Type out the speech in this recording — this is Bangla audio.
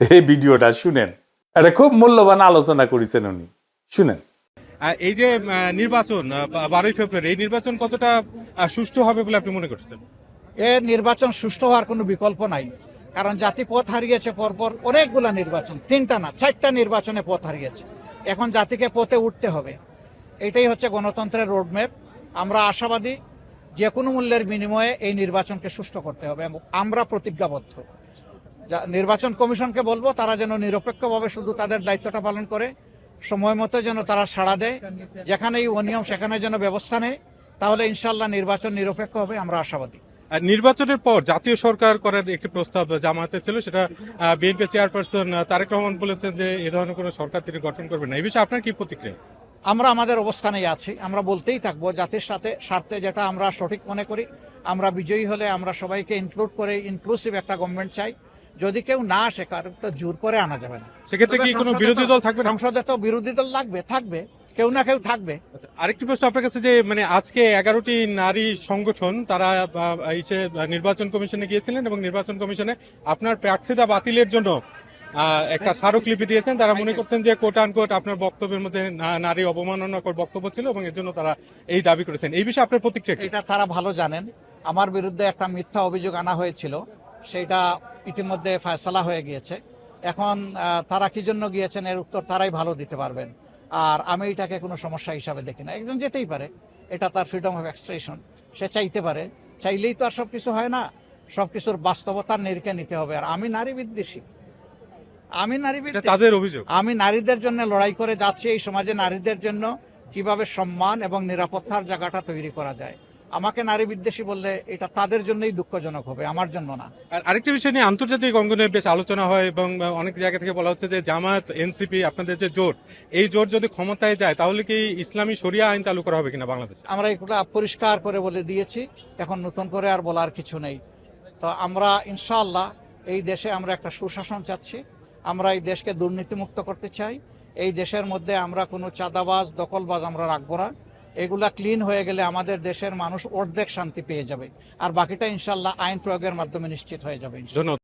এই ভিডিওটা শুনেন, এটা খুব মূল্যবান আলোচনা করেছেন উনি, শুনেন। এই যে নির্বাচন 12ই ফেব্রুয়ারি, এই নির্বাচন কতটা সুষ্ঠু হবে বলে আপনি মনে করছেন? এর নির্বাচন সুষ্ঠু হওয়ার কোনো বিকল্প নাই, কারণ জাতি পথ হারিয়েছে পরপর অনেকগুলো নির্বাচন, 3টা না 4টা নির্বাচনে পথ হারিয়েছে। এখন জাতিকে পথে উঠতে হবে, এটাই হচ্ছে গণতন্ত্রের রোডম্যাপ। আমরা আশাবাদী যে কোনো মূল্যের বিনিময়ে এই নির্বাচনকে সুষ্ঠু করতে হবে এবং আমরা প্রতিজ্ঞাবদ্ধ। নির্বাচন কমিশনকে বলবো তারা যেন নিরপেক্ষভাবে শুধু তাদের দায়িত্বটা পালন করে, সময় মতো যেন তারা সাড়া দেয়, যেখানেই অনিয়ম সেখানে যেন ব্যবস্থা নেয়, তাহলে ইনশাল্লাহ নির্বাচন নিরপেক্ষ হবে, আমরা আশাবাদী। আর নির্বাচনের পর জাতীয় সরকার করার একটি প্রস্তাব জামায়াতে ছিল, সেটা বিএনপি চেয়ারপারসন তারেক রহমান বলেছেন যে এ ধরনের কোনো সরকার তিনি গঠন করবেন না। এই বিষয়ে আপনার কি প্রতিক্রিয়া? আমরা আমাদের অবস্থানেই আছি, আমরা বলতেই থাকবো জাতির সাথে স্বার্থে যেটা আমরা সঠিক মনে করি। আমরা বিজয়ী হলে আমরা সবাইকে ইনক্লুড করে ইনক্লুসিভ একটা গভর্নমেন্ট চাই। যদি কেউ না আসে, কারণ তো জোর করে আনা যাবে না। সেক্ষেত্রে কি কোনো বিরোধী দল থাকবে না? সংসদে তো বিরোধী দল থাকবে, কেউ না কেউ থাকবে। আচ্ছা, আরেকটি প্রশ্ন আপনার কাছে, যে মানে আজকে 11টি নারী সংগঠন তারা এসে নির্বাচন কমিশনে গিয়েছিলেন এবং নির্বাচন কমিশনে আপনার প্রার্থিতা বাতিলের জন্য একটা স্মারকলিপি দিয়েছেন। তারা মনে করছেন যে কোট আনকোট আপনার বক্তব্যের মধ্যে নারী অবমাননাকর বক্তব্য ছিল এবং এর জন্য তারা এই দাবি করেছেন। এই বিষয়ে আপনার প্রতিক্রিয়া কি? এটা তারা ভালো জানেন। আমার বিরুদ্ধে একটা মিথ্যা অভিযোগ আনা হয়েছিল, সেটা ইতিমধ্যে ফয়সালা হয়ে গিয়েছে। এখন তারা কি জন্য গিয়েছেন এর উত্তর তারাই ভালো দিতে পারবেন। আর আমি এটাকে কোনো সমস্যা হিসাবে দেখি না। একজন যেতেই পারে, এটা তার ফ্রিডম অফ এক্সপ্রেশন, সে চাইতে পারে। চাইলেই তো আর সব কিছু হয় না, সব কিছুর বাস্তবতার নিরিখে নিতে হবে। আর আমি নারী বিদ্বেষী, তাদের অভিযোগ। আমি নারীদের জন্য লড়াই করে যাচ্ছি। এই সমাজে নারীদের জন্য কিভাবে সম্মান এবং নিরাপত্তার জায়গাটা তৈরি করা যায়। আমাকে নারী বিদ্বেষী বললে এটা তাদের জন্যই দুঃখজনক হবে, আমার জন্য না। আর আরেকটি বিষয় নিয়ে আন্তর্জাতিক অঙ্গনে বেশ আলোচনা হয় এবং অনেক জায়গা থেকে বলা হচ্ছে যে জামায়াত এনসিপি আপনাদের যে জোট, এই জোট যদি ক্ষমতায় যায় তাহলে কি ইসলামী শরিয়া আইন চালু করা হবে কিনা বাংলাদেশে? আমরা এগুলো পরিষ্কার করে বলে দিয়েছি, এখন নতুন করে আর বলার কিছু নেই। তো আমরা ইনশাআল্লাহ এই দেশে আমরা একটা সুশাসন চাচ্ছি। আমরা এই দেশকে দুর্নীতিমুক্ত করতে চাই। এই দেশের মধ্যে আমরা কোনো চাঁদাবাজ দখলবাজ আমরা রাখবো না। এগুলা ক্লিন হয়ে গেলে আমাদের দেশের মানুষ অর্ধেক শান্তি পেয়ে যাবে, আর বাকিটা ইনশাআল্লাহ আইন প্রয়োগের মাধ্যমে নিশ্চিত হয়ে যাবে। ধন্যবাদ।